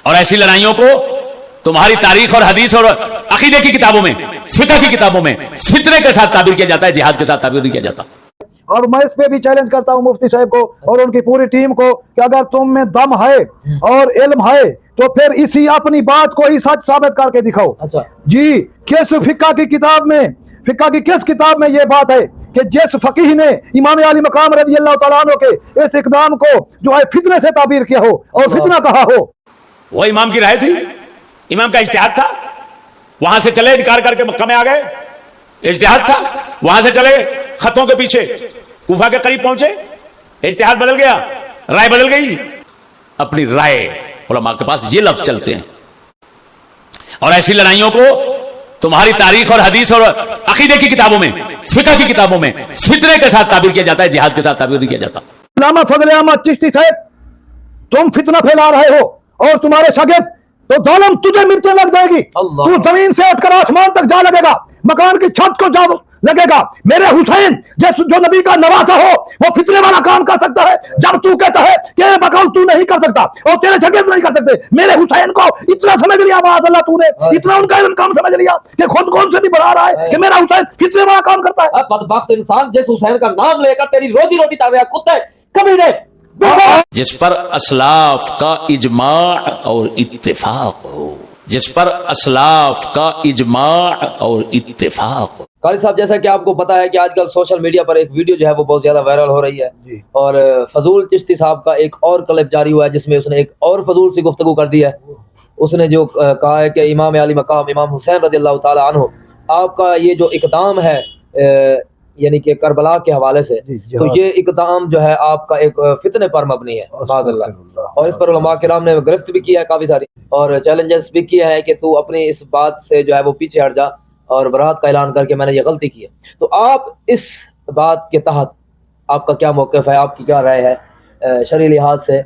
اور ایسی لڑائیوں کو تمہاری تاریخ اور حدیث اور عقیدے کی کتابوں میں، فقہ کی کتابوں میں فتنے کے ساتھ تعبیر کیا جاتا ہے، جہاد کے ساتھ تعبیر نہیں کیا جاتا۔ اور میں اس پہ بھی چیلنج کرتا ہوں مفتی صاحب کو اور ان کی پوری ٹیم کو کہ اگر تم میں دم ہے اور علم ہے تو پھر اسی اپنی بات کو ہی سچ ثابت کر کے دکھاؤ۔ جی کس فقہ کی کتاب میں، فقہ کی کس کتاب میں یہ بات ہے کہ جس فقیہ نے امام علی مقام رضی اللہ تعالیٰ عنہ کے اس اقدام کو جو ہے فتنے سے تعبیر کیا ہو اور فتنہ کہا ہو؟ وہ امام کی رائے تھی، امام کا اجتہاد تھا، وہاں سے چلے انکار کر کے مکہ میں آ گئے، اجتہاد تھا، وہاں سے چلے خطوں کے پیچھے کوفہ کے قریب پہنچے، اجتہاد بدل گیا، رائے بدل گئی، اپنی رائے علماء کے پاس یہ لفظ چلتے ہیں۔ اور ایسی لڑائیوں کو تمہاری تاریخ اور حدیث اور عقیدے کی کتابوں میں، فقہ کی کتابوں میں فتنے کے ساتھ تعبیر کیا جاتا ہے، جہاد کے ساتھ تعبیر نہیں کیا جاتا۔ علامہ فضل احمد چشتی صاحب تم فتنہ پھیلا رہے ہو اور تمہارے شاگرد، تو دولم تجھے مرچیں لگ جائے گی، تو زمین سے اٹھ کر آسمان تک جا لگے گا، مکان کی چھت کو جا لگے گا۔ میرے حسین جو نبی کا نواسا ہو وہ فتنے والا کام کر سکتا ہے جب تو کہتا ہے کہ بقول تو نہیں کر سکتا اور تیرے شاگرد نہیں کر سکتے۔ میرے حسین کو اتنا سمجھ لیا معاذ اللہ تو نے، اتنا ان کا علم کام سمجھ لیا کہ خود کون سے بھی بڑھا رہا ہے کہ میرا حسین فتنے والا کام کرتا ہے۔ بدبخت انسان جس حسین کا نام لے کر تیری روزی روٹی تاویا کتے کبھی نہیں، جس پر اسلاف کا اجماع اور اتفاق ہو، جس پر اسلاف کا اجماع اور اتفاق ہو۔ قاری صاحب جیسا کہ آپ کو پتا ہے کہ آج کل سوشل میڈیا پر ایک ویڈیو جو ہے وہ بہت زیادہ وائرل ہو رہی ہے، اور فضول چشتی صاحب کا ایک اور کلپ جاری ہوا ہے جس میں اس نے ایک اور فضول سی گفتگو کر دی ہے۔ اس نے جو کہا ہے کہ امام علی مقام امام حسین رضی اللہ تعالی عنہ، آپ کا یہ جو اقدام ہے یعنی کہ کربلا کے حوالے سے، تو یہ اقدام جو ہے آپ کا ایک فتنے پر مبنی ہے معاذ اللہ، اور اس پر علماء کرام نے گرفت بھی کیا ہے کافی ساری، اور چیلنجز بھی کیا ہے کہ تو اپنی اس بات سے جو ہے وہ پیچھے ہٹ جا اور برات کا اعلان کر کے میں نے یہ غلطی کی ہے۔ تو آپ اس بات کے تحت آپ کا کیا موقف ہے، آپ کی کیا رائے ہے شرعی لحاظ سے؟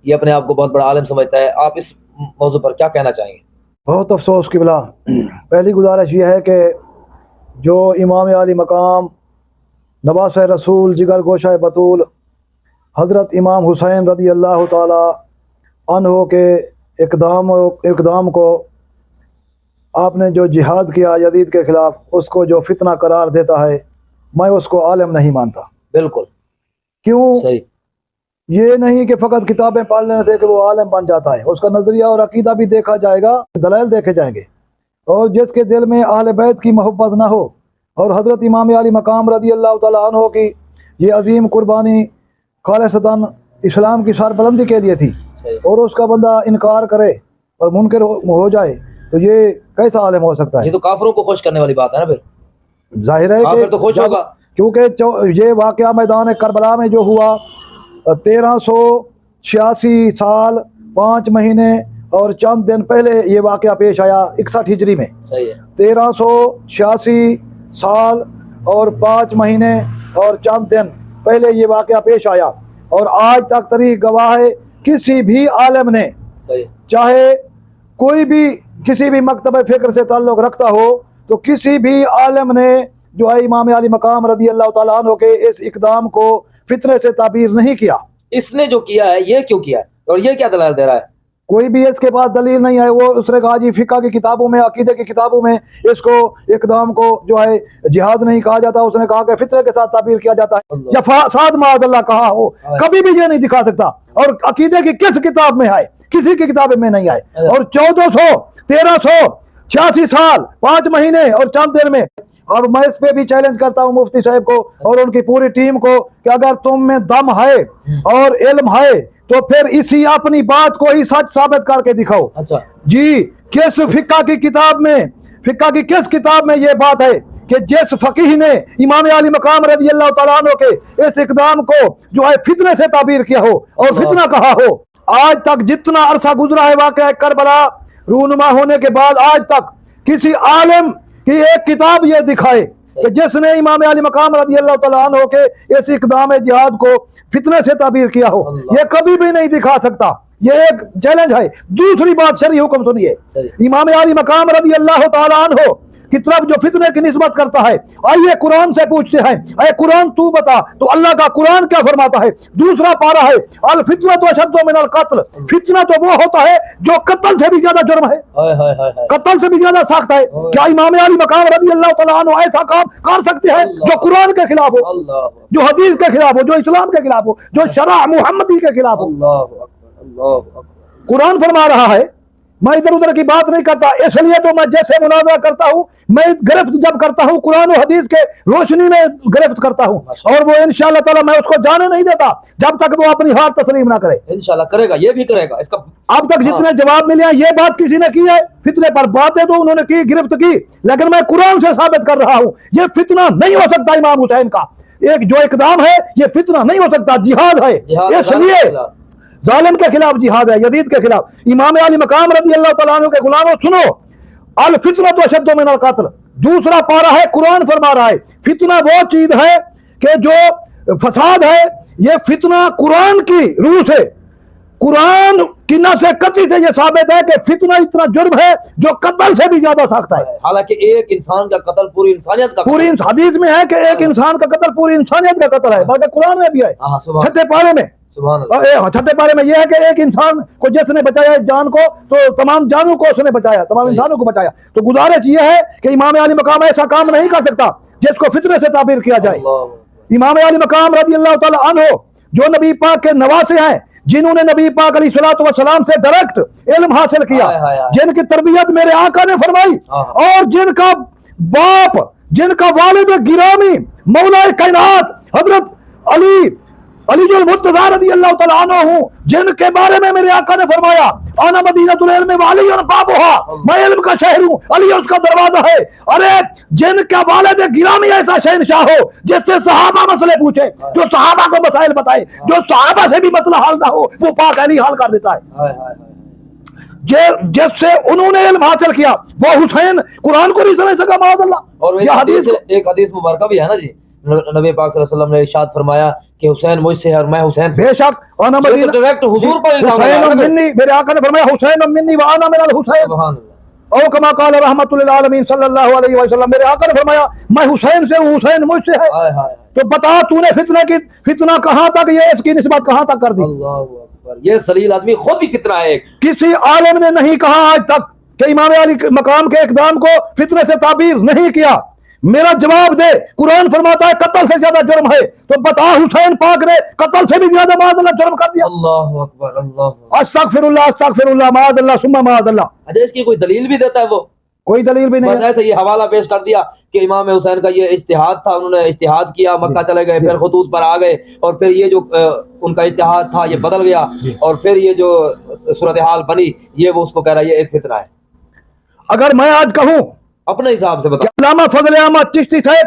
یہ اپنے آپ کو بہت بڑا عالم سمجھتا ہے، آپ اس موضوع پر کیا کہنا چاہیں گے؟ بہت افسوس قبلہ، پہلی گزارش یہ ہے کہ جو امام علی مقام نواس رسول جگر گوشہ بطول حضرت امام حسین رضی اللہ تعالی عنہ کے اقدام کو آپ نے جو جہاد کیا یزید کے خلاف، اس کو جو فتنہ قرار دیتا ہے، میں اس کو عالم نہیں مانتا۔ بالکل کیوں؟ صحیح، یہ نہیں کہ فقط کتابیں پڑھ لینے سے کہ وہ عالم بن جاتا ہے، اس کا نظریہ اور عقیدہ بھی دیکھا جائے گا، دلائل دیکھے جائیں گے۔ اور جس کے دل میں اہل بیت کی محبت نہ ہو اور حضرت امام علی مقام رضی اللہ تعالیٰ عنہ کی یہ عظیم قربانی خالصتاً اسلام کی سربلندی کے لیے تھی، اور اس کا بندہ انکار کرے اور منکر ہو جائے تو یہ کیسا عالم ہو سکتا ہے؟ یہ تو کافروں کو خوش کرنے والی بات ہے نا، پھر ظاہر ہے کافر تو خوش ہوگا، کیونکہ یہ واقعہ میدان کربلا میں جو ہوا 1386 سال 5 مہینے اور چند دن پہلے یہ واقعہ پیش آیا 61 ہجری میں۔ صحیح ہے، 1386 سال اور 5 مہینے اور چند دن پہلے یہ واقعہ پیش آیا، اور آج تک تاریخ گواہ ہے کسی بھی عالم نے، چاہے کوئی بھی کسی بھی مکتب فکر سے تعلق رکھتا ہو، تو کسی بھی عالم نے جو ہے امام علی مقام رضی اللہ تعالیٰ عنہ کے اس اقدام کو فتنے سے تعبیر نہیں کیا۔ اس نے جو کیا ہے یہ کیوں کیا ہے اور یہ کیا دلائل دے رہا ہے؟ کوئی بھی اس کے پاس دلیل نہیں ہے۔ وہ اس نے کہا جی فقہ کی کتابوں میں، عقیدے کی کتابوں میں اس کو اقدام کو جو ہے جہاد نہیں کہا جاتا، اس نے کہا کہ فتنے کے ساتھ تعبیر کیا جاتا ہے، یا فساد معاذ اللہ کہا ہو، کبھی بھی یہ نہیں دکھا سکتا۔ اور عقیدے کی کس کتاب میں آئے؟ کسی کی کتاب میں نہیں آئے۔ اور 1386 سال 5 مہینے اور چند دن میں، اور میں اس پہ بھی چیلنج کرتا ہوں مفتی صاحب کو اور ان کی پوری ٹیم کو کہ اگر تم میں دم ہے اور علم ہے تو پھر اسی اپنی بات کو ہی سچ ثابت کر کے دکھاؤ۔ جی کس فقہ کی کتاب میں، فقہ کی کس کتاب میں یہ بات ہے کہ جس فقیہ نے امام علی مقام رضی اللہ تعالیٰ عنہ کے اس اقدام کو جو ہے فتنے سے تعبیر کیا ہو اور فتنہ کہا ہو؟ آج تک جتنا عرصہ گزرا ہے واقعہ کربلا رونما ہونے کے بعد، آج تک کسی عالم کی ایک کتاب یہ دکھائے کہ جس نے امام علی مقام رضی اللہ تعالیٰ عنہ کے اس اقدام جہاد کو فتنے سے تعبیر کیا ہو، یہ کبھی بھی نہیں دکھا سکتا۔ یہ ایک چیلنج ہے۔ دوسری بات شرعی حکم سنیے، امام علی مقام رضی اللہ تعالیٰ عنہ की तरफ जो फितने की निस्बत करता है। आइए कुरान से पूछते हैं, अरे कुरान तू बता, तो अल्लाह का कुरान क्या फरमाता है। दूसरा पारा है, अल फितना तो अशद्दु मिनल कत्ल, फितना तो वो होता है जो कत्ल से भी ज्यादा जुर्म है, कत्ल से भी ज्यादा सख्त है। क्या इमाम अली मकाम रज़ी अल्लाह तआला अन्हु ऐसा काम कर सकते हैं जो कुरान के खिलाफ हो, जो हदीस के खिलाफ हो, जो इस्लाम के खिलाफ हो, जो शरअ मुहम्मदी के खिलाफ हो। कुरान फरमा रहा है, मैं इधर उधर की बात नहीं करता, इसलिए तो मैं जैसे मुनाज़रा करता हूँ, मैं गिरफ्त जब करता हूँ कुरान और हदीस के रोशनी में गिरफ्त करता हूँ, और वो इंशाअल्लाह ताला मैं उसको जाने नहीं देता जब तक वो अपनी हार तस्लीम ना करे। इंशाल्लाह करेगा, ये भी करेगा। इसका अब तक जितने जवाब मिले हैं, ये बात किसी ने की है फितने पर, बातें तो उन्होंने की, गिरफ्त की, लेकिन मैं कुरान से साबित कर रहा हूँ ये फितना नहीं हो सकता। इमाम हुसैन का एक जो इकदाम है ये फितना नहीं हो सकता, जिहाद है, इसलिए जालिम के खिलाफ जिहाद है, यजीद के खिलाफ। इमाम अली मकाम रज़ी अल्लाह तआला अन्हु के गुलामों सुनो, अल फितना तो अशद्दु मिनल कत्ल, दूसरा पारा है, कुरान फरमा रहा है फितना वो चीज है कि जो फसाद है, ये फितना कुरान की रूह से, कुरान की नस कती से ये साबित है कि फितना इतना जुर्म है जो कत्ल से भी ज्यादा सख्त है। हालांकि एक इंसान का कत्ल पूरी इंसानियत का, पूरी हदीस में है कि एक इंसान का कत्ल पूरी इंसानियत का कत्ल है, बल्कि कुरान में भी है, छठे पारे में, छठे पारे में यह है कि एक इंसान को जिसने बचाया जान को, तो तमाम जानों को उसने बचाया, तमाम इंसानों को बचाया। तो गुजारिश यह है कि इमाम अली मकाम ऐसा काम नहीं कर सकता जिसको फितने से ताबीर किया जाए। इमाम अली मकाम रज़ी अल्लाह तआला अन्हु जो नबी पाक के नवासे हैं, जिन्होंने नबी पाक अलैहिस्सलातु वस्सलाम से डायरेक्ट इल्म हासिल किया, जिनकी तरबियत मेरे आका ने फरमाई, और जिनका बाप, जिनका वालिद गिरामी मौला कायनात हजरत अली मुर्तज़ा रज़ी अल्लाह तआला अन्हु, जिनके बारे में मेरे आका ने फरमाया आना मदीनतुल इल्म व अली बाबुहा, मैं इल्म का शहर हूँ, अली उसका दरवाजा है। अरे जिनका वालिद गिरामी ऐसा शहंशाह हो जिससे सहाबा मसले पूछे, जो सहाबा को मसाइल बताए, जो सहाबा से भी मसला हल ना हो वो पाक अली हल कर देता है। जिससे उन्होंने इल्म हासिल किया वो हुसैन कुरान को नहीं समझ सका माअज़ल्लाह। और एक हदीस मुबारक भी है ना जी, नबी पाक सल्लल्लाहु अलैहि वसल्लम ने इरशाद फरमाया कि हुसैन मुझसे है और मैं हुसैन से। बेशक डायरेक्ट हुजूर पर इल्जाम हुसैन मिन्नी, मेरे आका ने फरमाया हुसैन मिन्नी व अना मिनल हुसैन, सुभान अल्लाह। और कमा क़ाल रहमतुल लिल आलमीन सल्लल्लाहु अलैहि वसल्लम, मेरे आका ने फरमाया मैं हुसैन से हूँ, हुसैन मुझसे है। तो बता तूने फितना कहाँ तक, ये इसकी निस्बत कहाँ तक कर दी। अल्लाहु अकबर, ये सलील आदमी खुद ही फितना है। किसी आलिम ने नहीं कहा आज तक कि इमाम अली मकाम के इक़दाम को फितने से ताबीर नहीं किया। मेरा जवाब दे, कुरान फरमाता है कत्ल से ज्यादा जुर्म है, तो बता हुसैन पाक ने कत्ल से भी ज्यादा माअज़ल्लाह जुर्म कर दिया। अल्लाहु अकबर, अल्लाह अस्तगफिरुल्लाह माअज़ल्लाह सुम्मा माअज़ल्लाह। अच्छा, इसकी कोई दलील भी देता है वो? कोई दलील भी नहीं। ऐसे ये हवाला पेश कर दिया कि इमाम हुसैन का ये इज्तिहाद था, उन्होंने इज्तिहाद किया, मक्का चले गए, फिर खुतूत पर आ गए, और फिर ये जो उनका इज्तिहाद था ये बदल गया, और फिर ये जो सूरत हाल बनी ये वो उसको कह रहा है ये एक फितना है। अगर मैं आज कहूँ अपने हिसाब से बता, अल्लामा फजल अहमद चिश्ती साहब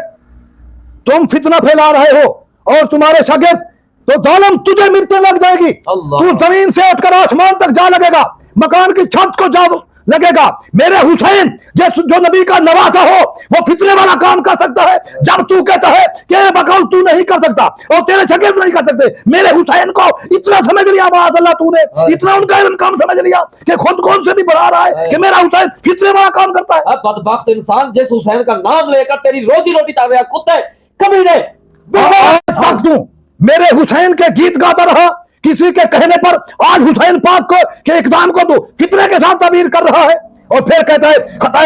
तुम फितना फैला रहे हो और तुम्हारे शागिर्द, तो जालिम तुझे मिर्चें लग जाएगी, तू जमीन से उठकर आसमान तक जा लगेगा, मकान की छत को जा लगेगा। मेरे हुसैन जो नबी का नवासा हो वो फितने वाला काम कर सकता है, जब तू कहता है कि बकौल तू नहीं कर सकता और तेरे शागिर्द नहीं कर सकते। मेरे हुसैन को इतना समझ लिया माअज़ल्लाह तूने, इतना उनका इल्म काम समझ लिया कि खुद कौन से भी बढ़ा रहा है कि मेरा हुसैन फितने वाला काम करता है। अब बदबख्त इंसान जिस हुसैन का नाम लेकर तेरी रोजी रोटी चाह रहा है, कुत्ते कमीने तू मेरे हुसैन के गीत गाता रहा, किसी के कहने पर आज हुसैन पाक को के इक़दाम को तो फितने के साथ ताबीर कर रहा है, और फिर कहता है खता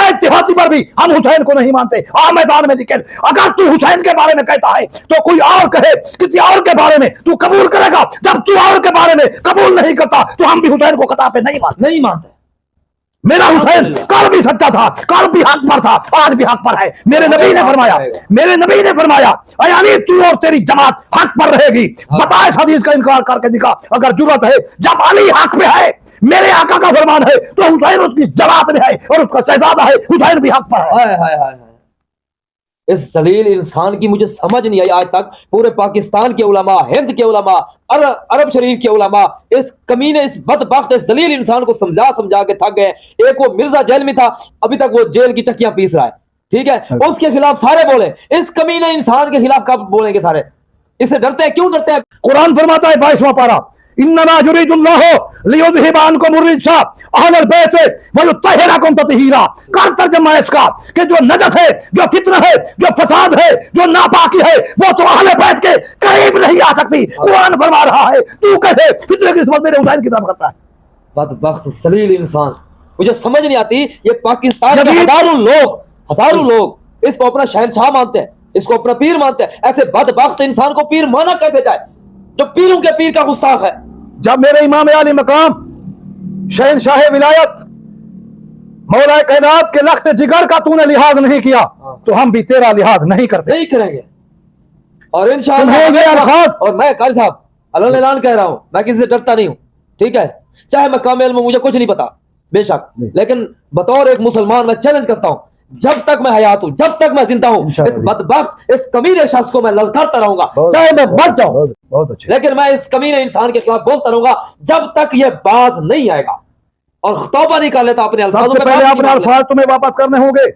इत्तिहादी पर भी हम हुसैन को नहीं मानते। आ मैदान में निकल, अगर तू हुसैन के बारे में कहता है तो कोई और कहे किसी और के बारे में तू कबूल करेगा, जब तू और के बारे में कबूल नहीं करता तो हम भी हुसैन को खता पे नहीं मानते। मेरा हुसैन कल भी सच्चा था, कल भी हक पर था, आज भी हक पर है। मेरे नबी ने फरमाया अली तू और तेरी जमात हक पर रहेगी। बता इस हदीस का इनकार करके दिखा अगर जरूरत है। जब अली हक पे है, मेरे आका का फरमान है, तो हुसैन उसकी जमात में है और उसका शहजादा है, हुसैन भी हक पर है। इस सलील इंसान की मुझे समझ नहीं आई आज तक। पूरे पाकिस्तान के उलमा, हिंद के उलमा, अरब शरीफ के उलमा इस कमीने, इस बदबख्त, इस दलील इंसान को समझा के थक गए। एक वो मिर्जा जेल में था, अभी तक वो जेल की चक्कियां पीस रहा है, ठीक है, उसके खिलाफ सारे बोले। इस कमीने इंसान के खिलाफ कब बोलेंगे सारे? इससे डरते हैं, क्यों डरते हैं? कुरान फरमाता है 22वां पारा, इन्नमा युरीदुल्लाहु लियुज़हिबा अन्कुम अर्रिज्सा अहलल बैत व युत्तहिरकुम तत्हीरा। कर तर्जुमा इसका कि जो नजस है, जो फितना है, जो फसाद है, जो नापाकी है, वो तो अहले बैत के करीब नहीं आ सकती। कुरान फरमा रहा है, तू कैसे फितने की निस्बत मेरे हुसैन की तरफ करता है? बदबख्त सलील इंसान, मुझे समझ नहीं आती, ये पाकिस्तान के जदीद- हजारों लोग इसको अपना शहनशाह मानते हैं, इसको अपना पीर मानते हैं। ऐसे बदबख्त इंसान को पीर माना कैसे जाए जो पीरों के पीर का गुस्ताख है? जब मेरे इमाम आली मकाम शहनशाह विलायत मौला कायनात के लख्त जिगर का तूने लिहाज नहीं किया तो हम भी तेरा लिहाज नहीं करते। नहीं करेंगे। और तुम्हें ये इंशाअल्लाह, अल्फाज और मैं कारी साहब अल्लाह ऐलान कह रहा हूं, मैं किसी से डरता नहीं हूं, ठीक है? चाहे मैं कम इल्म हूं, मुझे कुछ नहीं पता बेशक, लेकिन बतौर एक मुसलमान मैं चैलेंज करता हूं, जब तक मैं हयात हूं, जब तक मैं जिंदा हूं, इस बदबख्त, इस कमीने शख्स को मैं ललकारता रहूंगा, चाहे मैं मर जाऊं, बहुत अच्छे। लेकिन मैं इस कमीने इंसान के खिलाफ बोलता रहूंगा जब तक ये बाज नहीं आएगा और तौबा नहीं कर लेता अपने अल्फाजों सबसे में। पहले अपने अल्फाज तुम्हें वापस करने होंगे।